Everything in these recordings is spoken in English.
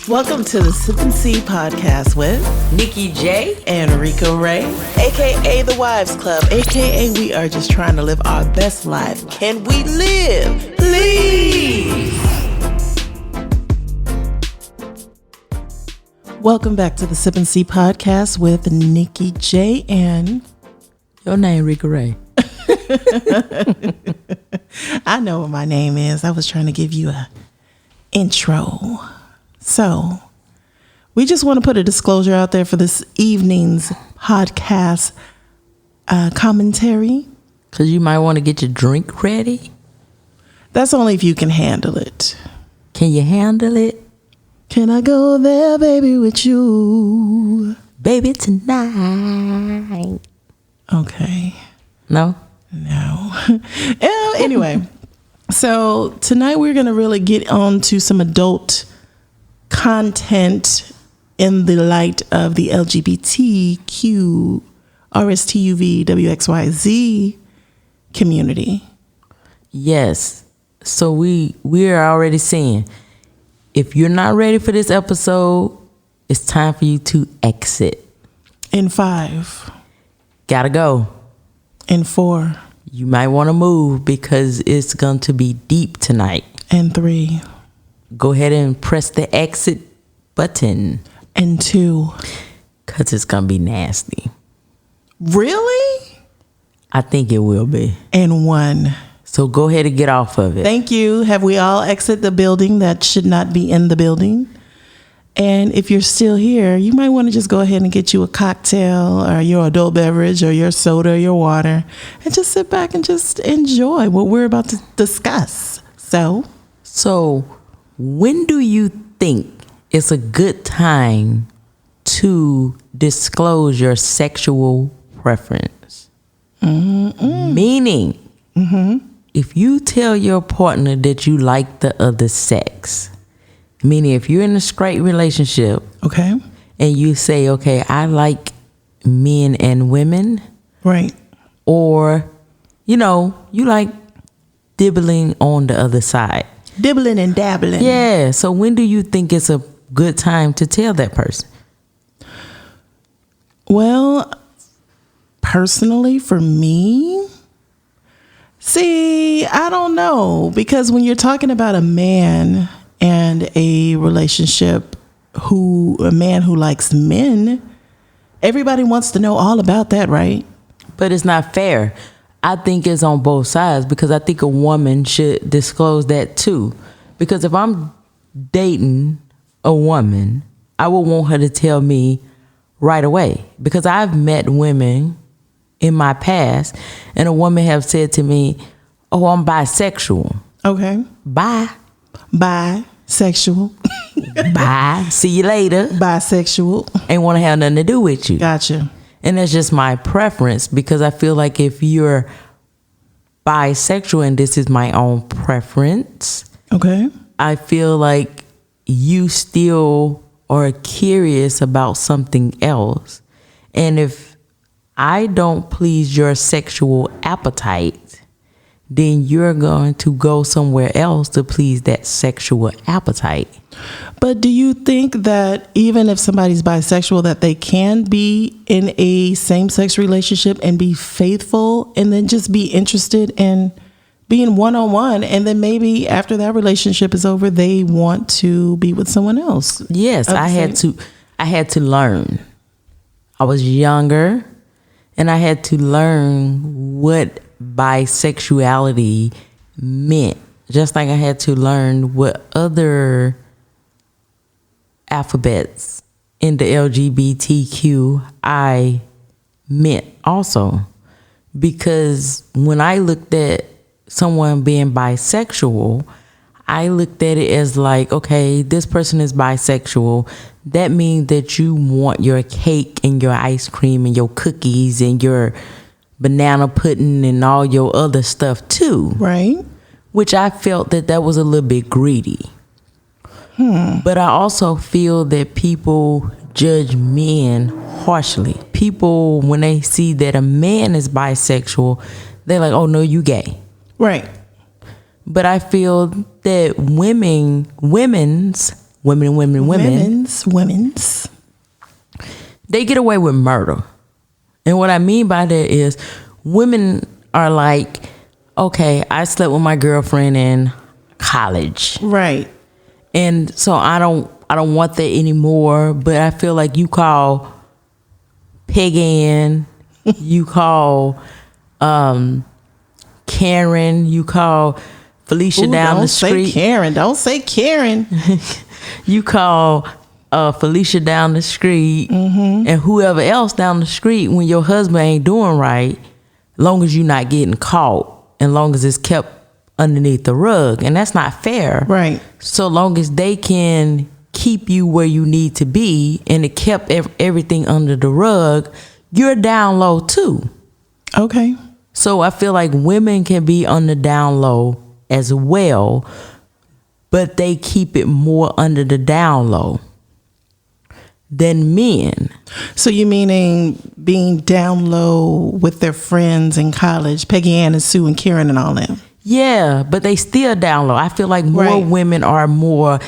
Welcome to the Sip and See podcast with Nicky J and Rika Ray, aka the Wives Club, aka we are just trying to live our best life. Can we live? Please. Welcome back to the Sip and See podcast with Nicky J and your name Rika Ray. I know what my name is. I was trying to give you a intro. So, we just want to put a disclosure out there for this evening's podcast commentary. Because you might want to get your drink ready. That's only if you can handle it. Can you handle it? Can I go there, baby, with you? Baby, tonight. Okay. No? No. Anyway, so tonight we're going to really get on to some adult content in the light of the LGBTQ, RSTUV, WXYZ community. Yes. So we are already saying, if you're not ready for this episode, it's time for you to exit. In 5. Gotta go. In 4. You might want to move because it's going to be deep tonight. In 3. Go ahead and press the exit button. And 2. Because it's going to be nasty. Really? I think it will be. And 1. So go ahead and get off of it. Thank you. Have we all exited the building that should not be in the building? And if you're still here, you might want to just go ahead and get you a cocktail or your adult beverage or your soda or your water and just sit back and just enjoy what we're about to discuss. So when do you think it's a good time to disclose your sexual preference? Meaning, if you tell your partner that you like the other sex, meaning if you're in a straight relationship, okay, and you say, okay, I like men and women, right, or you like dibbling on the other side, dibbling and dabbling. Yeah. So when do you think it's a good time to tell that person? Well, personally, for me, I don't know, because when you're talking about a man and a relationship, a man who likes men, everybody wants to know all about that, right? But it's not fair. I think it's on both sides, because I think a woman should disclose that too. Because if I'm dating a woman, I would want her to tell me right away, because I've met women in my past and a woman have said to me, oh, I'm bisexual. Okay. Bisexual. Bye. See you later. Bisexual. Ain't want to have nothing to do with you. Gotcha. And that's just my preference, because I feel like if you're bisexual, and this is my own preference, okay, I feel like you still are curious about something else. And if I don't please your sexual appetite, then you're going to go somewhere else to please that sexual appetite. But do you think that even if somebody's bisexual, that they can be in a same-sex relationship and be faithful and then just be interested in being one-on-one, and then maybe after that relationship is over, they want to be with someone else? Yes, I had to learn. I was younger and I had to learn what bisexuality meant, just like I had to learn what other alphabets in the LGBTQI meant also. Because when I looked at someone being bisexual, I looked at it as like, okay, this person is bisexual. That means that you want your cake and your ice cream and your cookies and your banana pudding and all your other stuff too. Right. Which I felt that was a little bit greedy. But I also feel that people judge men harshly. People, when they see that a man is bisexual, they're like, oh no, you gay. Right. But I feel that women's Women's. They get away with murder. And what I mean by that is women are like, okay, I slept with my girlfriend in college. Right. And so I don't want that anymore. But I feel like you call Peg Ann, you call Karen, you call Felicia down the street. Don't say Karen. You call Felicia down the street, and whoever else down the street when your husband ain't doing right, long as you're not getting caught and long as it's kept underneath the rug. And that's not fair. Right. So long as they can keep you where you need to be and it kept everything under the rug, you're down low too. Okay. So I feel like women can be on the down low as well, but they keep it more under the down low than men. So you meaning being down low with their friends in college, Peggy Ann and Sue and Karen and all them? Yeah, but they still down low. I feel like more women are more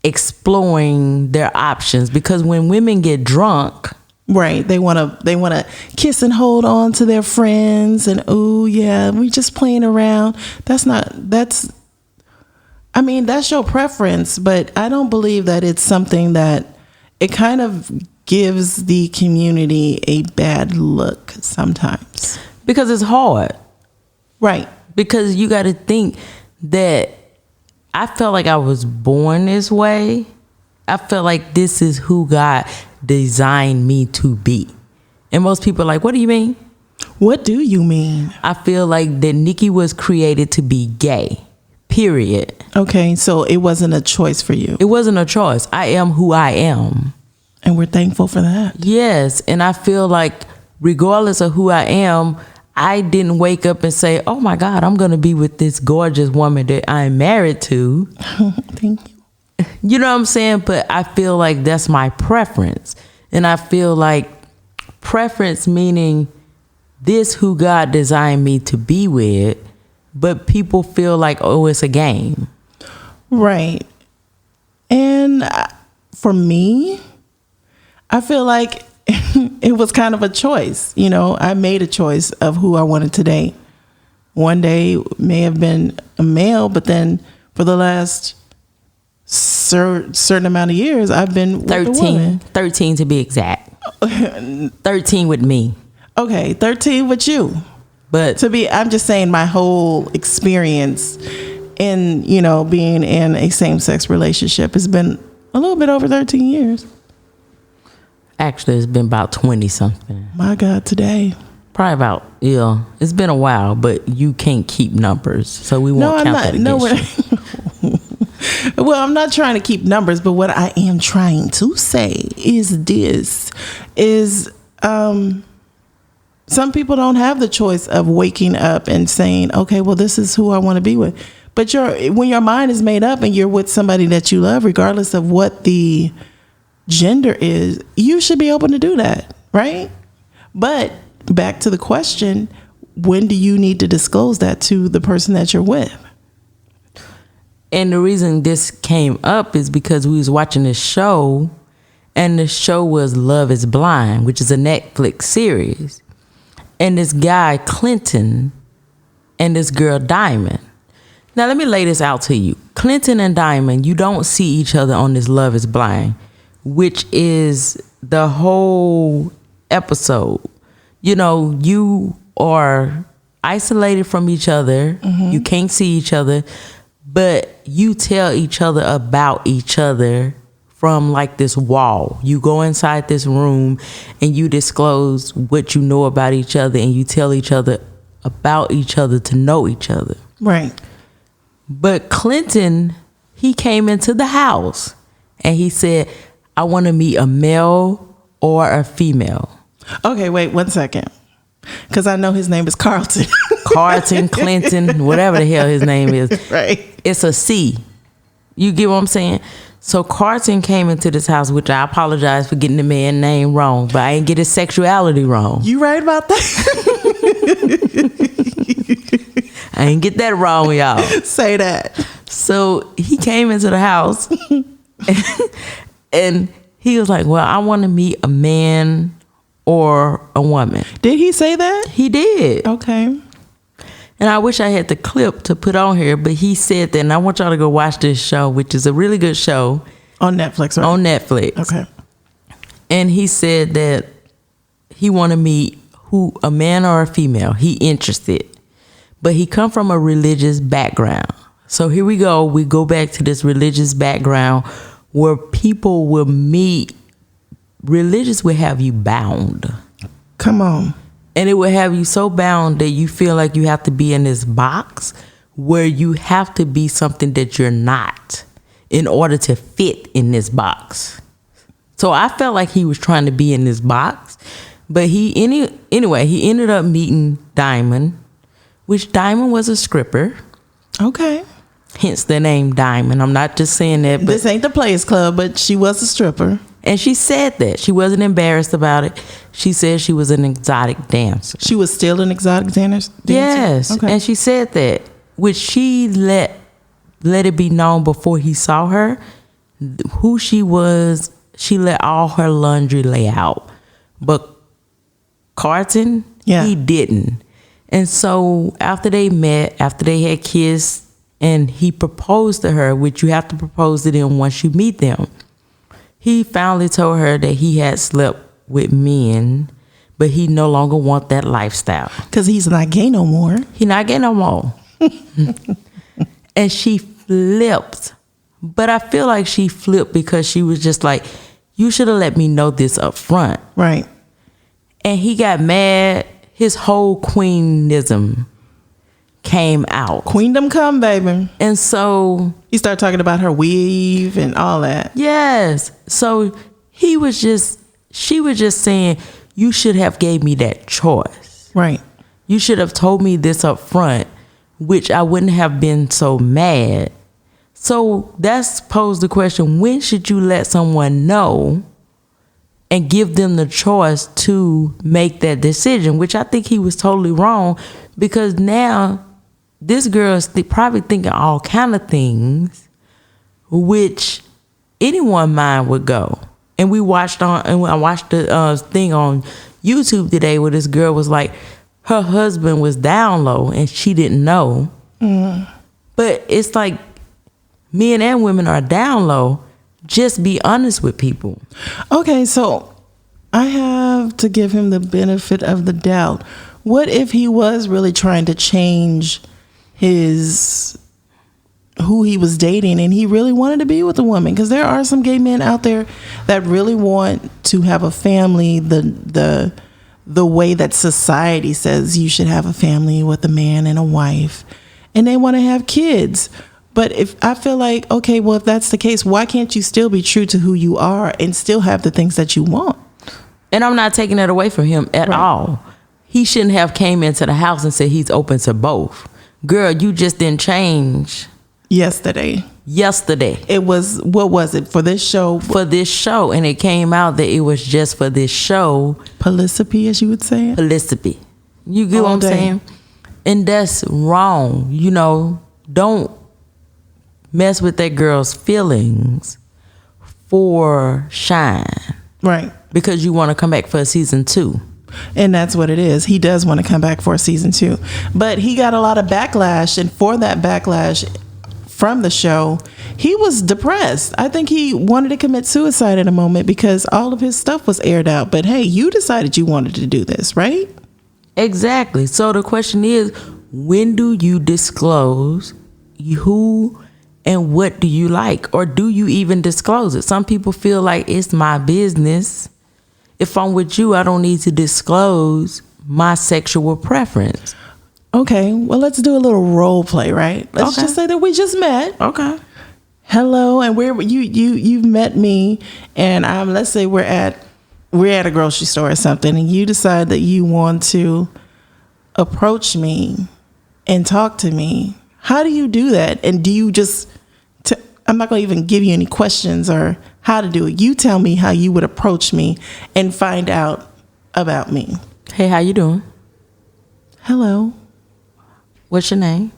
exploring their options because when women get drunk, right, they want to kiss and hold on to their friends and oh yeah, we just playing around. That's your preference, but I don't believe that it's something that it kind of gives the community a bad look sometimes. Because it's hard. Right. Because you got to think that I felt like I was born this way. I felt like this is who God designed me to be. And most people are like, what do you mean? What do you mean? I feel like that Nicky was created to be gay. Period. Okay, so it wasn't a choice for you. It wasn't a choice. I am who I am. And we're thankful for that. Yes, and I feel like regardless of who I am, I didn't wake up and say, oh my God, I'm going to be with this gorgeous woman that I'm married to. Thank you. You know what I'm saying? But I feel like that's my preference. And I feel like preference meaning this who God designed me to be with, but people feel like, oh, it's a game. Right. And for me, I feel like it was kind of a choice. You know, I made a choice of who I wanted to date. One day may have been a male, but then for the last certain amount of years, I've been with 13, a woman. 13 to be exact. 13 with me. Okay, 13 with you. But I'm just saying my whole experience in, being in a same-sex relationship has been a little bit over 13 years. Actually, it's been about 20 something. My God, today. Probably about, it's been a while, but you can't keep numbers. So we won't count that against you. Well, I'm not trying to keep numbers, but what I am trying to say is some people don't have the choice of waking up and saying, okay, well, this is who I want to be with. But when your mind is made up and you're with somebody that you love, regardless of what the gender is, you should be able to do that, right? But back to the question, when do you need to disclose that to the person that you're with? And the reason this came up is because we was watching this show, and the show was Love is Blind, which is a Netflix series. And this guy, Clinton, and this girl, Diamond. Now, let me lay this out to you. Clinton and Diamond, you don't see each other on this Love is Blind, which is the whole episode. You are isolated from each other. Mm-hmm. You can't see each other, but you tell each other about each other from like this wall. You go inside this room and you disclose what you know about each other, and you tell each other about each other to know each other. Right. But Clinton, he came into the house and he said, I want to meet a male or a female. Okay, wait 1 second. Because I know his name is Carlton. Carlton, Clinton, whatever the hell his name is. Right. It's a C. You get what I'm saying? So Carlton came into this house, which I apologize for getting the man's name wrong, but I didn't get his sexuality wrong. You right about that? I ain't get that wrong, y'all. Say that. So he came into the house And he was like, well, I want to meet a man or a woman. Did he say that? He did. Okay. And I wish I had the clip to put on here, but he said that, and I want y'all to go watch this show, which is a really good show. On Netflix, right? On Netflix. Okay. And he said that he want to meet a man or a female. He interested. But he come from a religious background. So here we go. We go back to this religious background where people will meet. Religious will have you bound. Come on. And it will have you so bound that you feel like you have to be in this box where you have to be something that you're not in order to fit in this box. So I felt like he was trying to be in this box. But he ended up meeting Diamond, which Diamond was a stripper. Okay. Hence the name Diamond. I'm not just saying that. But this ain't the Players Club, but she was a stripper. And she said that. She wasn't embarrassed about it. She said she was an exotic dancer. She was still an exotic dancer? Yes. Okay. And she said that, which she let it be known before he saw her, who she was. She let all her laundry lay out. But Carlton, he didn't. And so after they met, after they had kissed, and he proposed to her, which you have to propose to them once you meet them, he finally told her that he had slept with men, but he no longer want that lifestyle. Because he's not gay no more. He not gay no more. And she flipped. But I feel like she flipped because she was just like, you should have let me know this up front. Right. And he got mad. His whole queenism came out. Queendom come, baby. And so he started talking about her weave and all that. Yes. So she was just saying, you should have gave me that choice. Right. You should have told me this up front, which I wouldn't have been so mad. So that's posed the question, when should you let someone know and give them the choice to make that decision, which I think he was totally wrong, because now this girl is probably thinking all kind of things, which anyone mind would go. And I watched the thing on YouTube today where this girl was like, her husband was down low and she didn't know. Mm. But it's like men and women are down low. Just be honest with people. Okay, so I have to give him the benefit of the doubt. What if he was really trying to change who he was dating, and he really wanted to be with a woman? Because there are some gay men out there that really want to have a family the way that society says you should have a family with a man and a wife, and they want to have kids. But if I feel like, okay, well, if that's the case, why can't you still be true to who you are and still have the things that you want? And I'm not taking that away from him at all. He shouldn't have came into the house and said he's open to both. Girl, you just didn't change. Yesterday. It was, what was it, for this show? For this show. And it came out that it was just for this show. Polycipy, as you would say it? Polycipy. You get what I'm saying? And that's wrong. You know, don't mess with that girl's feelings for shine. Right. Because you want to come back for a season 2. And that's what it is. He does want to come back for a season 2. But he got a lot of backlash. And for that backlash from the show, he was depressed. I think he wanted to commit suicide in a moment because all of his stuff was aired out. But hey, you decided you wanted to do this, right? Exactly. So the question is, when do you disclose who and what do you like? Or do you even disclose it? Some people feel like it's my business. If I'm with you, I don't need to disclose my sexual preference. Okay, well, let's do a little role play, right? Let's just say that we just met. Okay. Hello, and you've met me, and let's say we're at a grocery store or something, and you decide that you want to approach me and talk to me. How do you do that? And do you just I'm not going to even give you any questions or how to do it. You tell me how you would approach me and find out about me. Hey, how you doing? Hello. What's your name?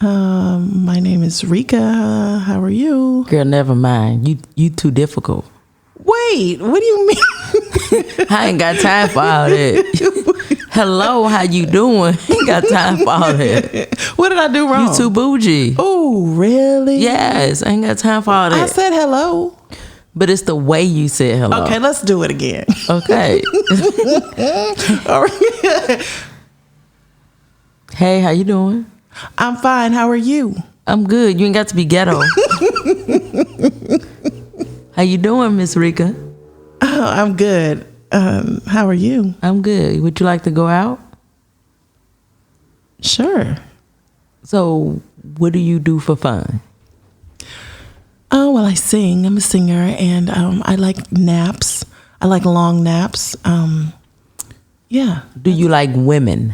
My name is Rika. How are you? Girl, never mind. You too difficult. Wait, what do you mean? I ain't got time for all that. Hello, how you doing? Ain't got time for all that. What did I do wrong? You too bougie. Oh, really? Yes, ain't got time for all that. I said hello. But it's the way you said hello. Okay, let's do it again. Okay. All right. Hey, how you doing? I'm fine. How are you? I'm good. You ain't got to be ghetto. How you doing, Miss Rika? Oh, I'm good. How are you? I'm good. Would you like to go out? Sure. So, what do you do for fun? Oh, well, I sing. I'm a singer, and I like naps. I like long naps. Yeah. Do you like women?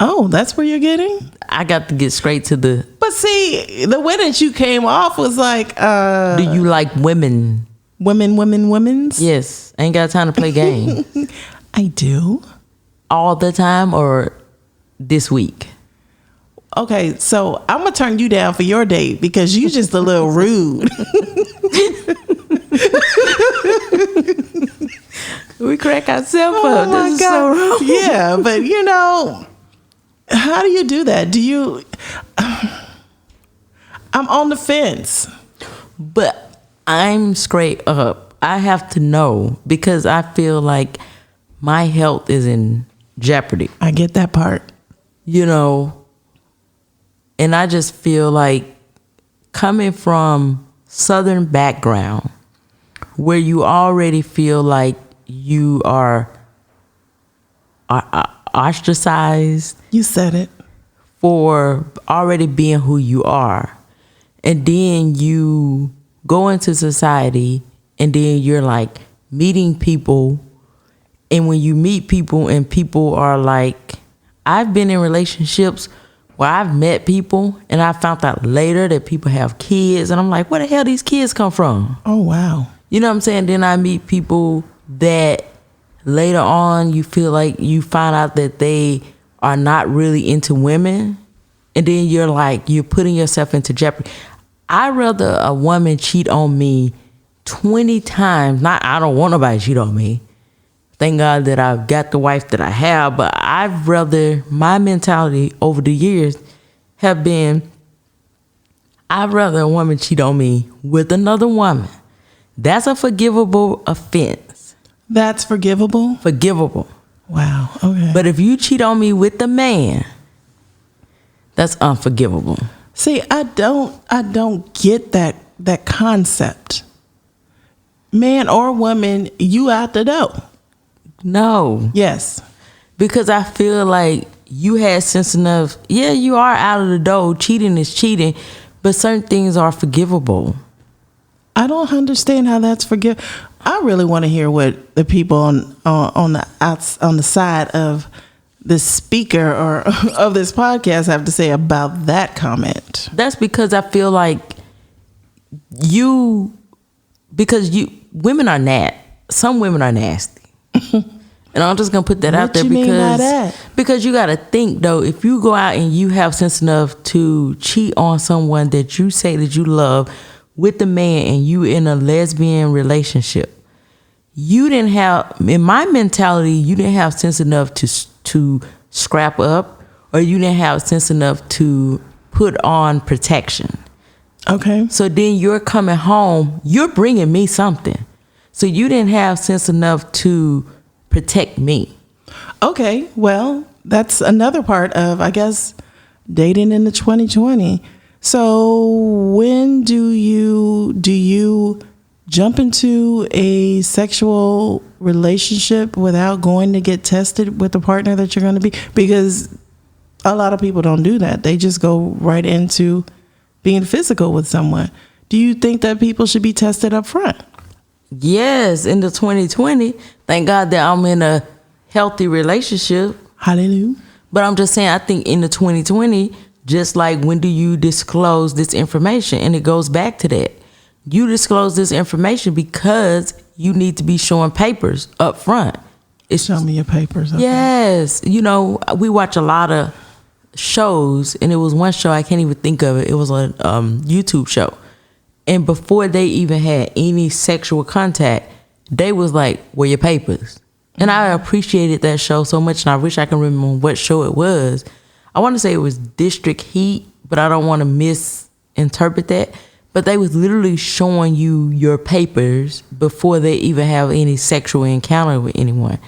Oh, that's where you're getting? I got to get straight to the... But see, the way that you came off was like... do you like women? Women's? Yes. I ain't got time to play games. I do. All the time or this week? Okay, so I'm going to turn you down for your date because you just a little rude. We crack ourselves Oh up. my This is God. so wrong. Yeah, but you know, how do you do that? Do you... I'm on the fence. But I'm straight up. I have to know because I feel like my health is in jeopardy. I get that part. You know, and I just feel like coming from Southern background where you already feel like you are ostracized. You said it. For already being who you are. And then you go into society and then you're like meeting people. And when you meet people and people are like, I've been in relationships where I've met people and I found out later that people have kids. And I'm like, where the hell these kids come from? Oh, wow. You know what I'm saying? Then I meet people that later on you feel like you find out that they are not really into women. And then you're like, you're putting yourself into jeopardy. I'd rather a woman cheat on me 20 times. Not, I don't want nobody to cheat on me. Thank God that I've got the wife that I have. But I'd rather, my mentality over the years have been, I'd rather a woman cheat on me with another woman. That's a forgivable offense. That's forgivable? Forgivable. Wow. Okay. But if you cheat on me with the man, that's unforgivable. See, I don't get that concept. Man or woman, you out the door. No. Yes. Because I feel like you had sense enough. Yeah, you are out of the door. Cheating is cheating. But certain things are forgivable. I don't understand how that's forgive. I really want to hear what the people on the side of the speaker or of this podcast have to say about that comment. That's because I feel like women are some women are nasty. And I'm just gonna put that out there What you mean by that? Because you gotta think though, if you go out and you have sense enough to cheat on someone that you say that you love with the man and you in a lesbian relationship, you didn't have, in my mentality, you didn't have sense enough to scrap up, or you didn't have sense enough to put on protection. Okay. So then you're coming home, you're bringing me something. So you didn't have sense enough to protect me. Okay. Well, that's another part of, I guess, dating in the 2020. So when do you jump into a sexual relationship without going to get tested with the partner that you're going to be? Because a lot of people don't do that. They just go right into being physical with someone. Do you think that people should be tested up front? Yes, in the 2020, thank God that I'm in a healthy relationship. Hallelujah. But I'm just saying, I think in the 2020, just like when do you disclose this information? And it goes back to that. You disclose this information because you need to be showing papers up front. Show me your papers. Okay. Yes. You know, we watch a lot of shows, and it was one show, I can't even think of it. It was a YouTube show. And before they even had any sexual contact, they was like, where your papers? And I appreciated that show so much, and I wish I can remember what show it was. I want to say it was District Heat, but I don't want to misinterpret that. But they was literally showing you your papers before they even have any sexual encounter with anyone,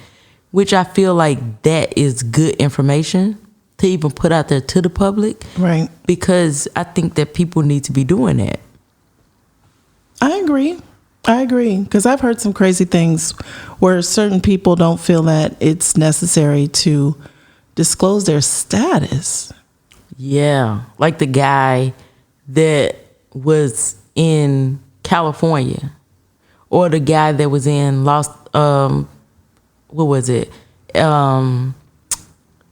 which I feel like that is good information to even put out there to the public. Right. Because I think that people need to be doing that. I agree. Because I've heard some crazy things where certain people don't feel that it's necessary to disclose their status. Yeah. Like the guy that was in California, or the guy that was in what was it? I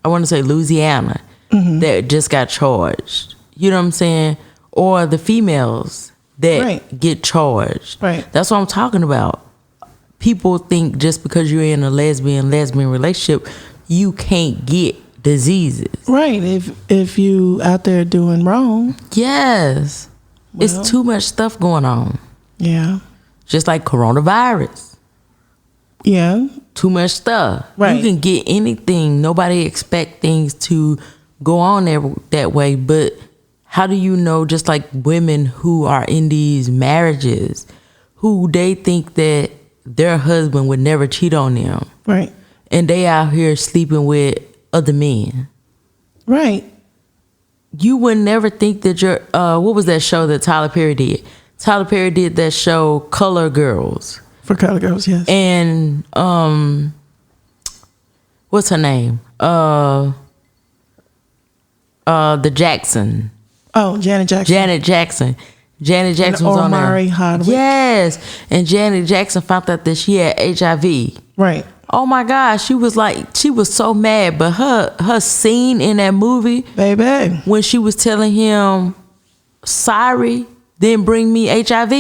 want to say Louisiana, that just got charged. You know what I'm saying? Or the females that get charged. Right. That's what I'm talking about. People think just because you're in a lesbian relationship, you can't get diseases. Right. If you out there doing wrong. Yes. Well, it's too much stuff going on. Yeah. Just like coronavirus. Yeah. Too much stuff. Right. You can get anything. Nobody expect things to go on that way. But how do you know, just like women who are in these marriages, who they think that their husband would never cheat on them. Right. And they out here sleeping with other men. Right. You would never think that your what was that show that Tyler Perry did? Tyler Perry did that show Color Girls. For Color Girls, yes. And what's her name? The Jackson. Oh, Janet Jackson. Janet Jackson was on there. Omari Hardwick. Yes. And Janet Jackson found out that she had HIV. Right. Oh my gosh, she was so mad. But her scene in that movie, baby, when she was telling him, sorry, didn't bring me HIV.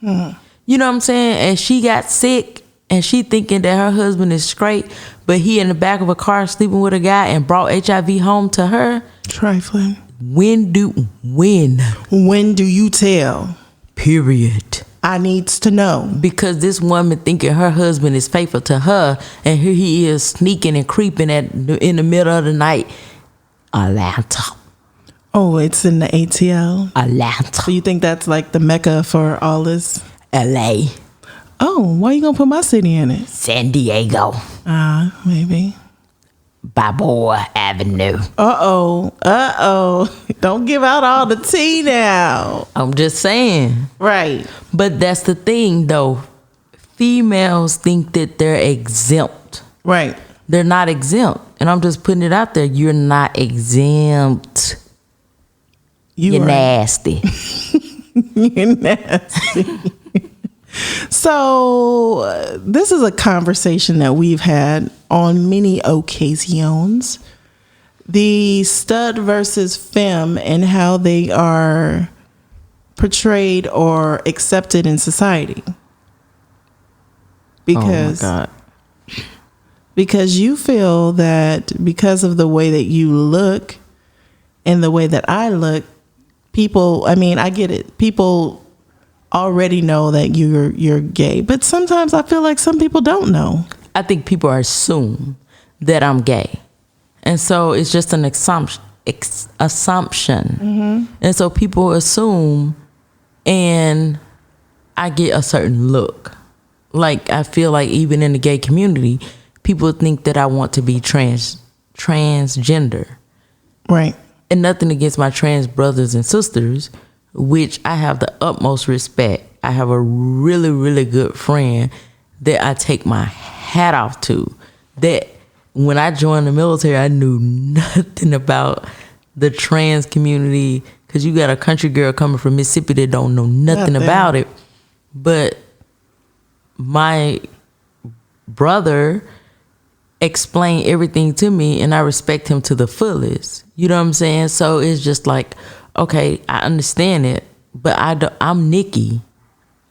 You know what I'm saying? And she got sick, and she thinking that her husband is straight, but he in the back of a car sleeping with a guy and brought HIV home to her. Trifling. When do you tell? Period. I needs to know. Because this woman thinking her husband is faithful to her, and here he is sneaking and creeping in the middle of the night. Atlanta. Oh, it's in the ATL? Atlanta. So you think that's like the mecca for all this? LA. Oh, why you gonna put my city in it? San Diego. Maybe. Balboa Avenue. Uh-oh. Don't give out all the tea now. I'm just saying. Right. But that's the thing, though. Females think that they're exempt. Right. They're not exempt. And I'm just putting it out there. You're not exempt. You're nasty. You're nasty. So this is a conversation that we've had on many occasions. The stud versus femme and how they are portrayed or accepted in society. Because, oh my God. Because you feel that because of the way that you look and the way that I look, people, I mean, I get it. People already know that you're gay, but sometimes I feel like some people don't know. I think people assume that I'm gay, and so it's just an assumption. And so people assume, and I get a certain look. Like I feel like even in the gay community, people think that I want to be transgender. Right. And nothing against my trans brothers and sisters, which I have the utmost respect. I have a really, really good friend that I take my hat off to. That when I joined the military, I knew nothing about the trans community, because you got a country girl coming from Mississippi that don't know nothing about it. But my brother explained everything to me, and I respect him to the fullest. You know what I'm saying? So it's just like, okay, I understand it, but I'm Nicky.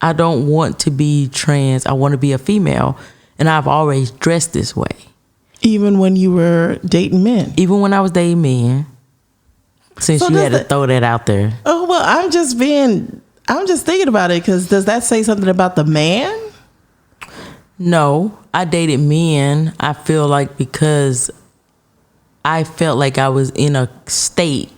I don't want to be trans. I want to be a female, and I've always dressed this way. Even when you were dating men? Even when I was dating men. Since So you does had to that- throw that out there. Oh, well, I'm just thinking about it because does that say something about the man? No, I dated men, I feel like, because I felt like I was in a state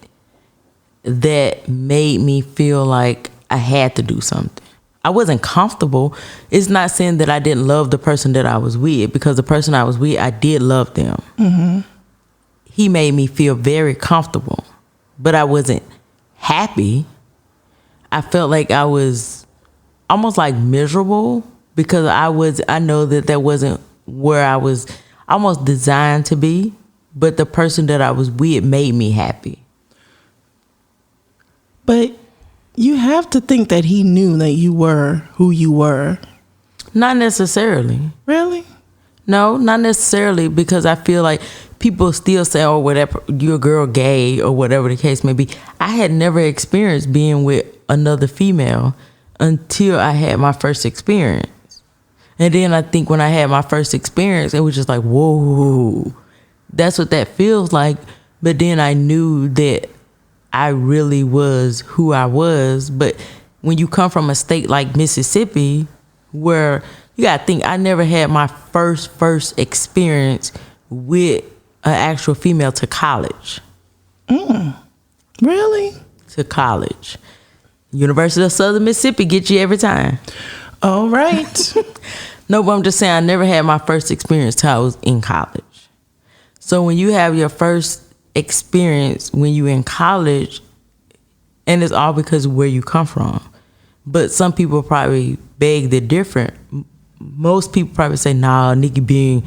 that made me feel like I had to do something. I wasn't comfortable. It's not saying that I didn't love the person that I was with, because the person I was with, I did love them. Mm-hmm. He made me feel very comfortable, but I wasn't happy. I felt like I was almost like miserable, because I know that wasn't where I was almost designed to be, but the person that I was with made me happy. But you have to think that he knew that you were who you were. Not necessarily. Really? No, not necessarily, because I feel like people still say, oh, whatever, you're a girl gay or whatever the case may be. I had never experienced being with another female until I had my first experience. And then I think when I had my first experience, it was just like, whoa, that's what that feels like. But then I knew that I really was who I was. But when you come from a state like Mississippi, where you gotta think, I never had my first experience with an actual female to college. Really? To college. University of Southern Mississippi get you every time. All right. No, but I'm just saying I never had my first experience till I was in college. So when you have your first experience when you in college, and it's all because of where you come from. But some people probably beg the different. Most people probably say, nah, Nicky being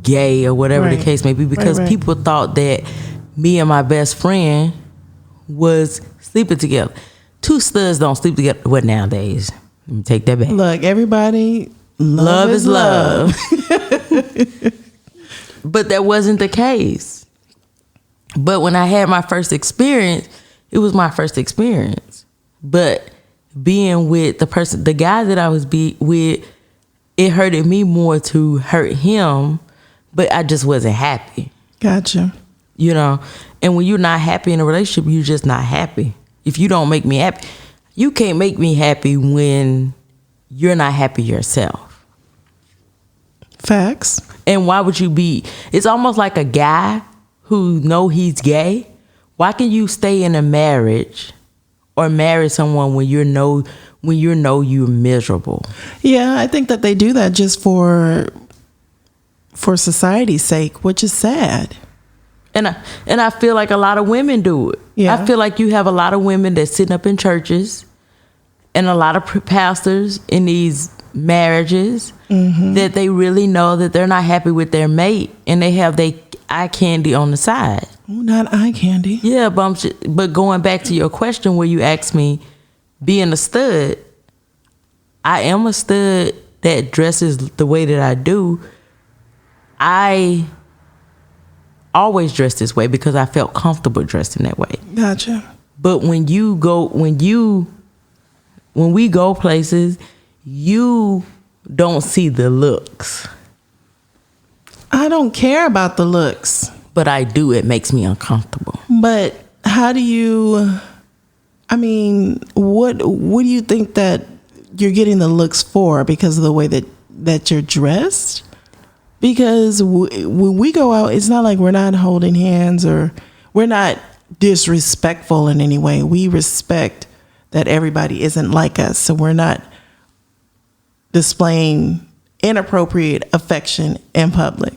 gay or whatever the case may be, because people thought that me and my best friend was sleeping together. Two studs don't sleep together. What nowadays? Let me take that back. Look, everybody, love is love. But that wasn't the case. But when I had my first experience, it was my first experience. But being with the guy that I was with, it hurted me more to hurt him, but I just wasn't happy. Gotcha. You know, and when you're not happy in a relationship, you're just not happy. If you don't make me happy, you can't make me happy when you're not happy yourself. Facts. And why would you be? It's almost like a guy who know he's gay. Why can you stay in a marriage or marry someone when you know you're miserable? Yeah, I think that they do that just for society's sake, which is sad. And I feel like a lot of women do it. Yeah. I feel like you have a lot of women that's sitting up in churches and a lot of pastors in these marriages that they really know that they're not happy with their mate, and they have their eye candy on the side. Oh, not eye candy. Yeah, but going back to your question where you asked me, being a stud, I am a stud that dresses the way that I do. I always dressed this way because I felt comfortable dressing that way. Gotcha. But when we go places, you don't see the looks. I don't care about the looks. But I do. It makes me uncomfortable. But how do you, I mean, what do you think that you're getting the looks for? Because of the way that you're dressed? Because when we go out, it's not like we're not holding hands or we're not disrespectful in any way. We respect that everybody isn't like us. So we're not displaying inappropriate affection in public.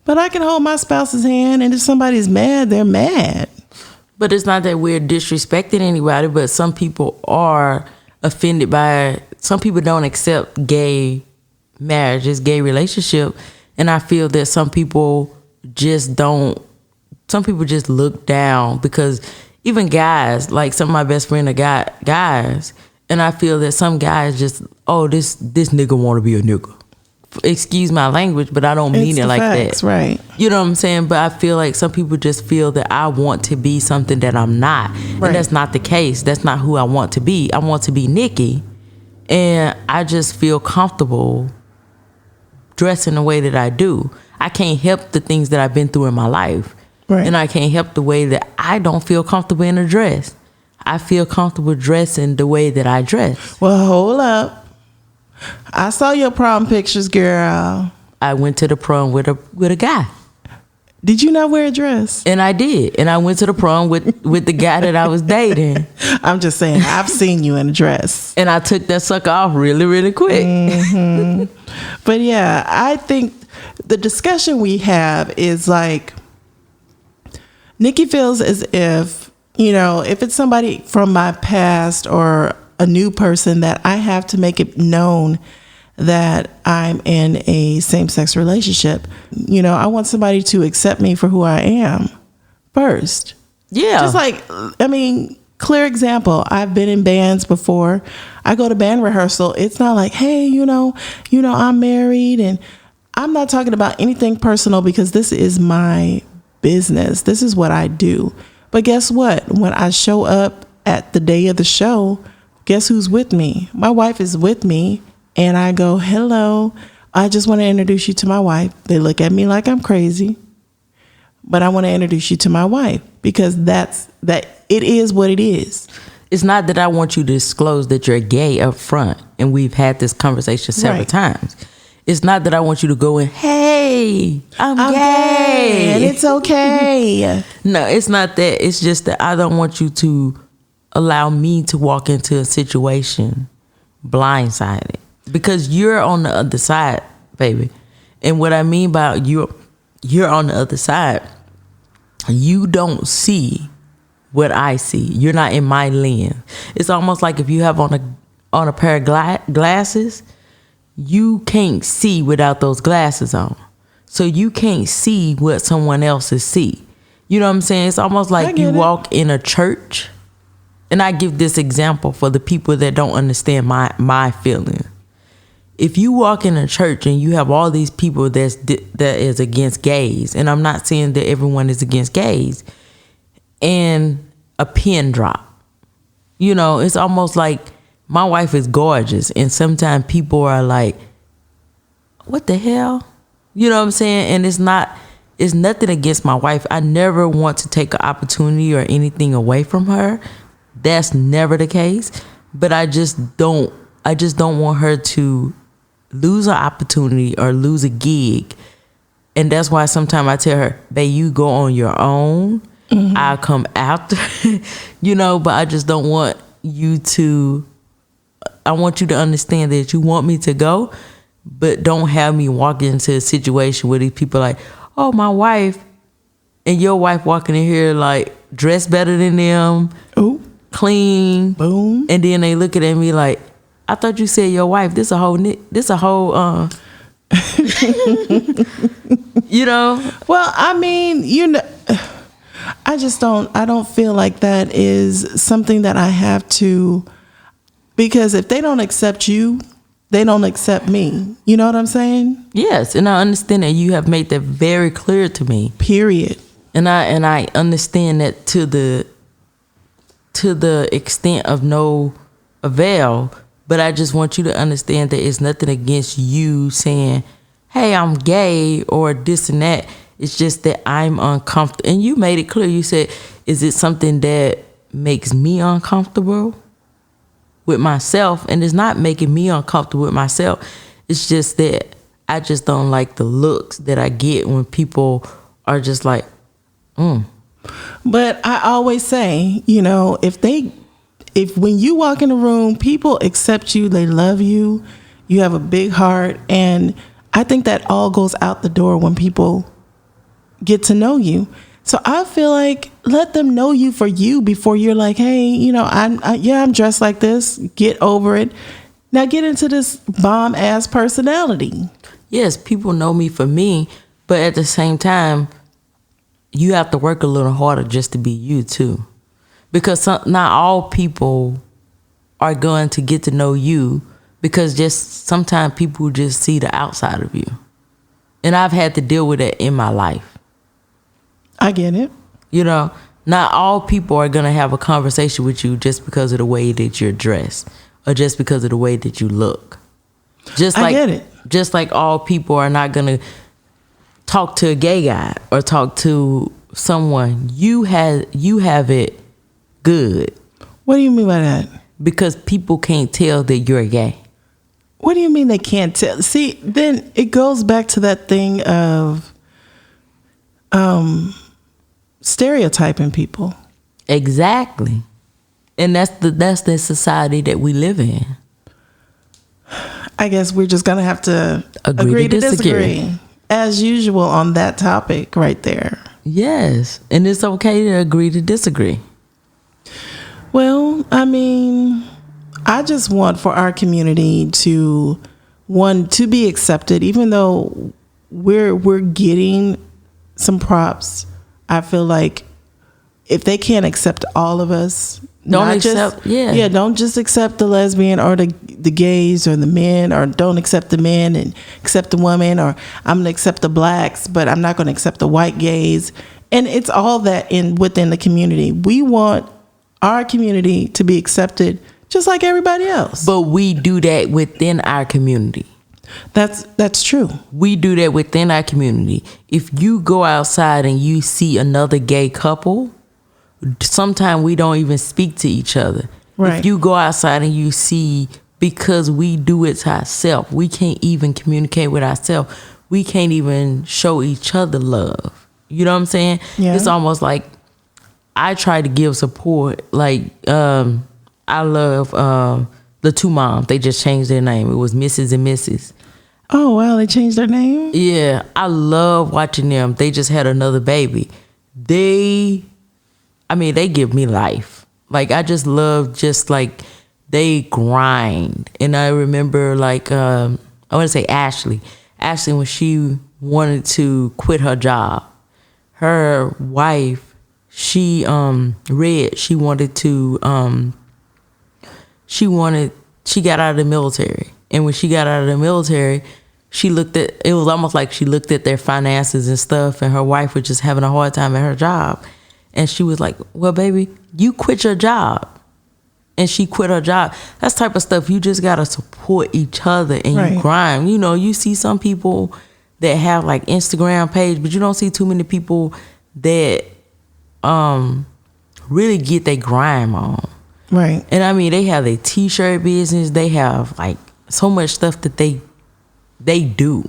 But I can hold my spouse's hand, and if somebody's mad, they're mad. But it's not that we're disrespecting anybody, but some people are offended by it. Some people don't accept gay marriages, gay relationship. And I feel that some people just look down, because even guys, like some of my best friends are guys, and I feel that some guys just, oh, this nigga want to be a nigga. Excuse my language, but I don't mean it like facts, that. Right. You know what I'm saying? But I feel like some people just feel that I want to be something that I'm not. Right. And that's not the case. That's not who I want to be. I want to be Nicky. And I just feel comfortable dressing the way that I do. I can't help the things that I've been through in my life. Right. And I can't help the way that I don't feel comfortable in a dress. I feel comfortable dressing the way that I dress. Well, hold up. I saw your prom pictures, girl. I went to the prom with a guy. Did you not wear a dress? And I did. And I went to the prom with the guy that I was dating. I'm just saying, I've seen you in a dress. And I took that sucker off really, really quick. Mm-hmm. But yeah, I think the discussion we have is like, Nicky feels as if, if it's somebody from my past or a new person, that I have to make it known that I'm in a same-sex relationship. I want somebody to accept me for who I am first. Yeah. Just like, clear example. I've been in bands before. I go to band rehearsal. It's not like, hey, I'm married, and I'm not talking about anything personal because this is my business. This is what I do. But guess what? When I show up at the day of the show, guess who's with me? My wife is with me. And I go, hello, I just want to introduce you to my wife. They look at me like I'm crazy, but I want to introduce you to my wife because it is what it is. It's not that I want you to disclose that you're gay up front. And we've had this conversation several times. It's not that I want you to go in, hey, I'm gay. And it's okay. No, it's not that. It's just that I don't want you to allow me to walk into a situation blindsided. Because you're on the other side, baby. And what I mean by you're on the other side, you don't see what I see. You're not in my lens. It's almost like if you have on a pair of glasses, you can't see without those glasses on. So you can't see what someone else is see. You know what I'm saying? It's almost like you walk in a church. And I give this example for the people that don't understand my feeling. If you walk in a church and you have all these people that is against gays, and I'm not saying that everyone is against gays, and a pin drop, it's almost like my wife is gorgeous, and sometimes people are like, what the hell? You know what I'm saying? And it's nothing against my wife. I never want to take an opportunity or anything away from her. That's never the case. But I just don't want her to lose an opportunity or lose a gig. And that's why sometimes I tell her, babe, you go on your own. Mm-hmm. I'll come after, but I just don't want you to, I want you to understand that you want me to go, but don't have me walk into a situation where these people are like, oh, my wife and your wife walking in here like dressed better than them. Ooh. Clean. Boom. And then they looking at me like, I thought you said your wife. This a whole. Well, I don't feel like that is something that I have to, because if they don't accept you, they don't accept me. You know what I'm saying? Yes, and I understand that you have made that very clear to me. Period. And I understand that to the extent of no avail. But I just want you to understand that it's nothing against you saying, hey, I'm gay or this and that. It's just that I'm uncomfortable. And you made it clear. You said, is it something that makes me uncomfortable with myself? And it's not making me uncomfortable with myself. It's just that I just don't like the looks that I get when people are just like, But I always say, if when you walk in a room, people accept you, they love you, you have a big heart. And I think that all goes out the door when people get to know you. So I feel like let them know you for you before you're like, hey, I'm dressed like this. Get over it. Now get into this bomb ass personality. Yes, people know me for me, but at the same time, you have to work a little harder just to be you too. Because not all people are going to get to know you, because just sometimes people just see the outside of you. And I've had to deal with that in my life. I get it. Not all people are going to have a conversation with you just because of the way that you're dressed or just because of the way that you look. I get it. Just like all people are not going to talk to a gay guy or talk to someone, you have it good. What do you mean by that? Because people can't tell that you're gay. What do you mean they can't tell? See, then it goes back to that thing of stereotyping people. Exactly. And that's the society that we live in. I guess we're just going to have to agree to disagree. As usual on that topic right there. Yes. And it's okay to agree to disagree. Well, I mean, I just want for our community to be accepted, even though we're getting some props. I feel like if they can't accept all of us, don't just accept the lesbian or the gays or the men, or don't accept the men and accept the woman, or I'm gonna accept the blacks, but I'm not gonna accept the white gays. And it's all that within the community. We want our community to be accepted just like everybody else. But we do that within our community. That's true. We do that within our community. If you go outside and you see another gay couple, sometimes we don't even speak to each other. Right. If you go outside and you see, because we do it to ourselves, we can't even communicate with ourselves. We can't even show each other love. You know what I'm saying? Yeah. It's almost like I try to give support. Like, I love the two moms. They just changed their name. It was Mrs. and Mrs. Oh, wow. They changed their name? Yeah. I love watching them. They just had another baby. They give me life. Like, I just love they grind. And I remember I want to say Ashley, when she wanted to quit her job, her wife, she got out of the military. And when she got out of the military, it was almost like she looked at their finances and stuff, and her wife was just having a hard time at her job. And she was like, well, baby, you quit your job. And she quit her job. That's type of stuff. You just got to support each other and you grind. You know, you see some people that have like Instagram page, but you don't see too many people that really get their grind on. Right. And I mean, they have their t-shirt business. They have like so much stuff that they do.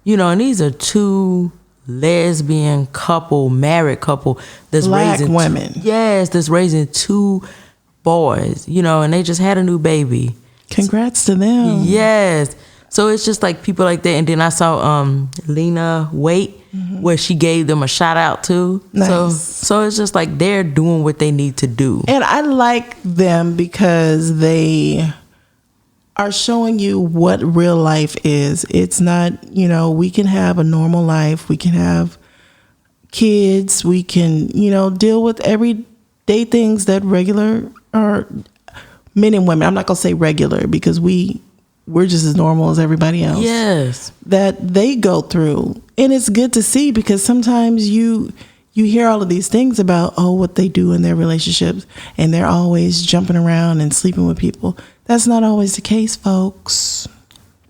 You know, and these are two lesbian couple, married couple that's Black raising women. That's raising two boys, you know, and they just had a new baby. Congrats to them. Yes. So it's just like people like that. And then I saw Lena Waite, where she gave them a shout out too. Nice. So it's just like they're doing what they need to do. And I like them because they are showing you what real life is. It's not, you know, we can have a normal life. We can have kids. We can, you know, deal with everyday things that regular or men and women. I'm not going to say regular because we're just as normal as everybody else. Yes. That they go through. And it's good to see because sometimes you hear all of these things about, what they do in their relationships, and they're always jumping around and sleeping with people. That's not always the case, folks.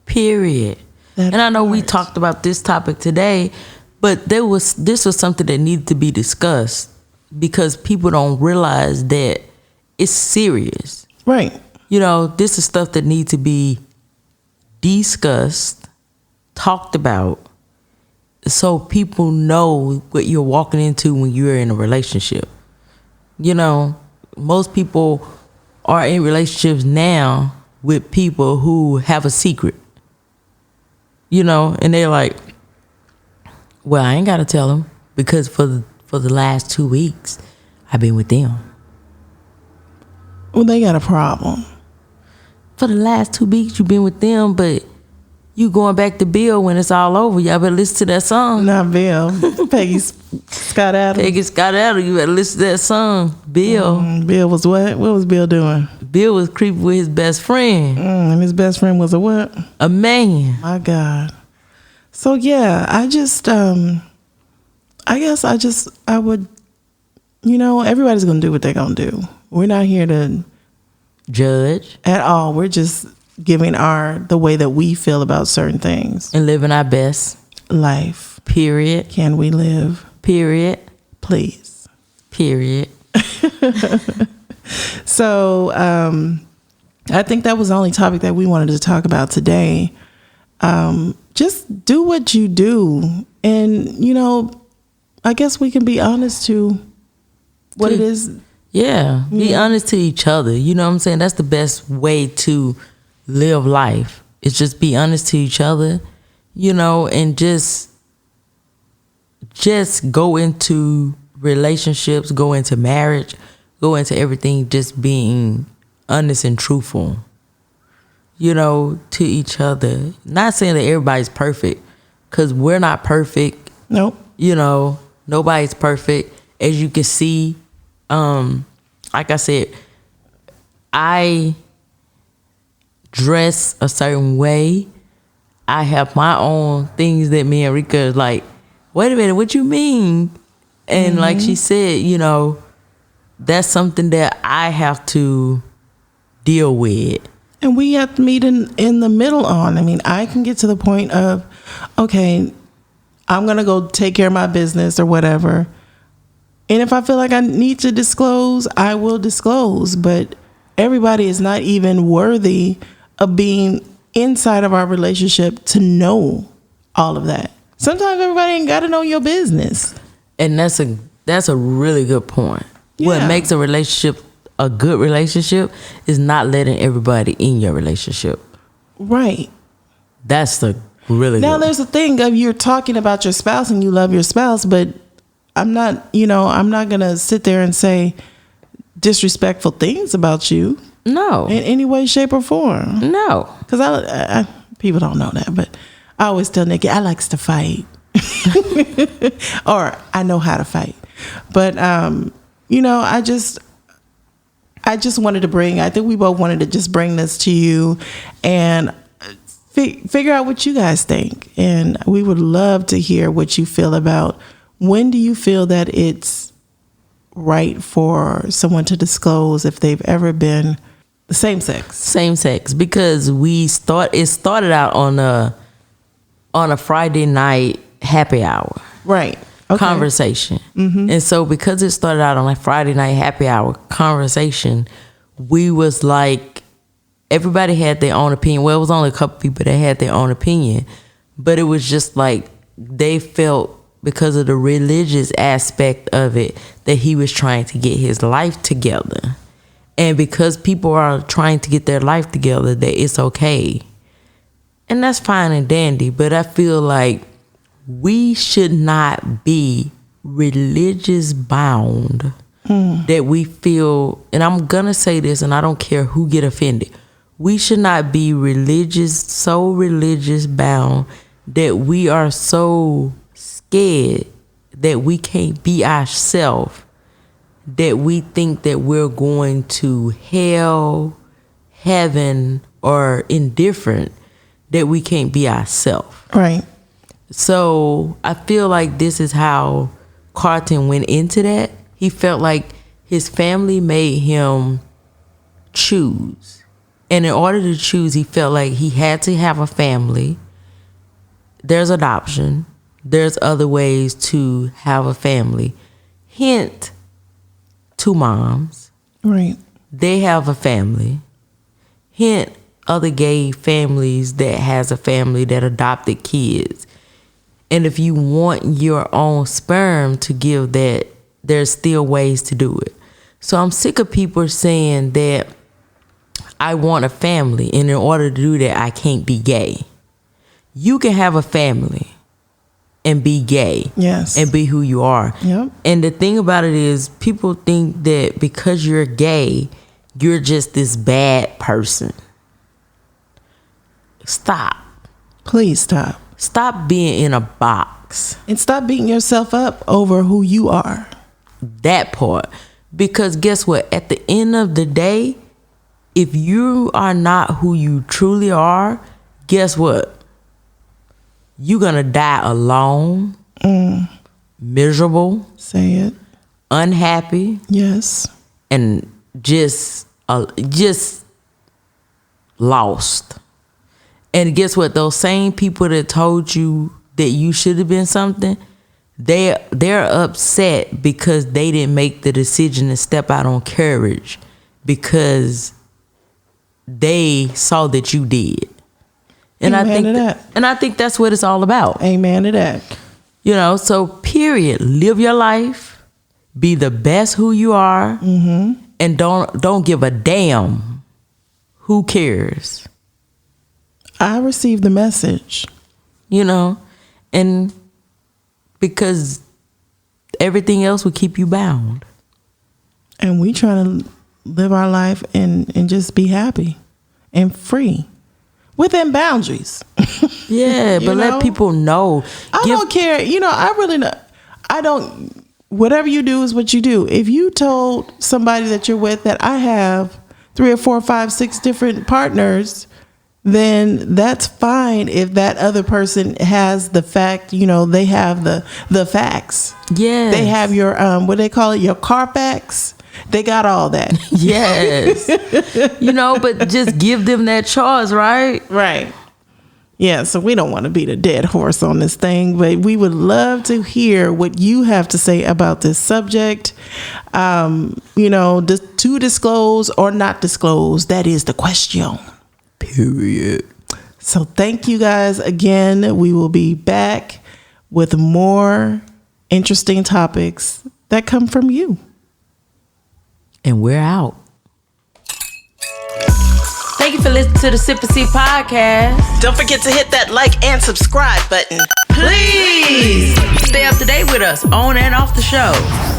Period. And I know we talked about this topic today, but this was something that needed to be discussed because people don't realize that it's serious. Right. You know, this is stuff that needs to be discussed, talked about, so people know what you're walking into when you're in a relationship. You know, most people are in relationships now with people who have a secret. You know, and they're like, well, I ain't got to tell them because for the last 2 weeks, I've been with them. Well, they got a problem. For the last 2 weeks, you've been with them, but you going back to Bill when it's all over. Y'all better listen to that song. Not Bill. Peggy Scott Adams. Peggy Scott Adams. You better listen to that song. Bill. Bill was what? What was Bill doing? Bill was creeping with his best friend. And his best friend was a what? A man. My God. So, yeah, I would, you know, everybody's going to do what they're going to do. We're not here to judge at all. We're just giving the way that we feel about certain things. And living our best life. Period. Can we live? Period. please. Period. So I think that was the only topic that we wanted to talk about today. Just do what you do. And, you know, I guess we can be honest to what it is. Yeah. Be honest to each other. You know what I'm saying? That's the best way to live life. It's just be honest to each other, you know, and just go into relationships, go into marriage, go into everything just being honest and truthful, you know, to each other. Not saying that everybody's perfect, because we're not perfect. Nope. You know, nobody's perfect. As you can see, like I said, I dress a certain way. I have my own things that me and Rika is like, wait a minute, what you mean? And like she said, you know, that's something that I have to deal with. And we have to meet in the middle on. I mean, I can get to the point of, okay, I'm going to go take care of my business or whatever. And if I feel like I need to disclose, I will disclose. But everybody is not even worthy of being inside of our relationship to know all of that. Sometimes everybody ain't got to know your business. And that's a really good point. Yeah. What makes a relationship a good relationship is not letting everybody in your relationship. Right. That's the really Now good. there's a thing of you're talking about your spouse and you love your spouse, but I'm not going to sit there and say disrespectful things about you. No. In any way, shape, or form. No. Because I people don't know that, but I always tell Nicky I likes to fight, or I know how to fight. But you know, I just wanted to bring. I think we both wanted to just bring this to you and figure out what you guys think, and we would love to hear what you feel about. When do you feel that it's right for someone to disclose if they've ever been the same sex? Same sex, because it started out on a Friday night happy hour. Right. Okay. Conversation. Mm-hmm. And so because it started out on a Friday night happy hour conversation, we was like, everybody had their own opinion. Well, it was only a couple people that had their own opinion, but it was just like they felt, because of the religious aspect of it, that he was trying to get his life together. And because people are trying to get their life together, that it's okay. And that's fine and dandy. But I feel like we should not be religious bound. That we feel, and I'm going to say this, and I don't care who get offended. We should not be so religious bound that we are so scared that we can't be ourselves, that we think that we're going to hell, heaven, or indifferent, that we can't be ourselves. Right. So I feel like this is how Carlton went into that. He felt like his family made him choose. And in order to choose, he felt like he had to have a family. There's adoption. There's other ways to have a family. Hint, 2 moms. Right. They have a family. Hint, other gay families that has a family that adopted kids. And if you want your own sperm to give that, there's still ways to do it. So I'm sick of people saying that I want a family, and in order to do that, I can't be gay. You can have a family and be gay. Yes. And be who you are. Yep. And the thing about it is, people think that because you're gay, you're just this bad person. Stop. Please stop. Stop being in a box. And stop beating yourself up over who you are. That part. Because guess what? At the end of the day, if you are not who you truly are, guess what? You're going to die alone, miserable, Say it. unhappy, Yes. and just lost. And guess what? Those same people that told you that you should have been something, they're upset because they didn't make the decision to step out on courage because they saw that you did. And I think that's what it's all about. Amen to that. You know, so period. Live your life, be the best who you are, and don't give a damn who cares. I received the message. You know, and because everything else would keep you bound. And we trying to live our life and just be happy and free within boundaries. Yeah, but let people know. I don't care. You know, I really know. I don't. Whatever you do is what you do. If you told somebody that you're with that I have 3 or 4 or 5, 6 different partners, then that's fine. If that other person has the fact, you know, they have the facts. Yeah, they have your what they call it, your Carfax. They got all that. Yes. You know, but just give them that choice, right? Right. Yeah, so we don't want to beat a dead horse on this thing, but we would love to hear what you have to say about this subject. You know, to disclose or not disclose, that is the question. Period. So thank you guys again. We will be back with more interesting topics that come from you. And we're out. Thank you for listening to the Sip and See podcast. Don't forget to hit that like and subscribe button. Please stay up to date with us on and off the show.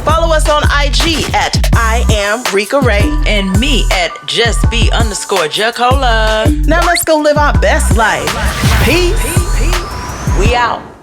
Follow us on IG at I am Rika Ray. And me at justbe_Jacola. Now let's go live our best life. Peace. We out.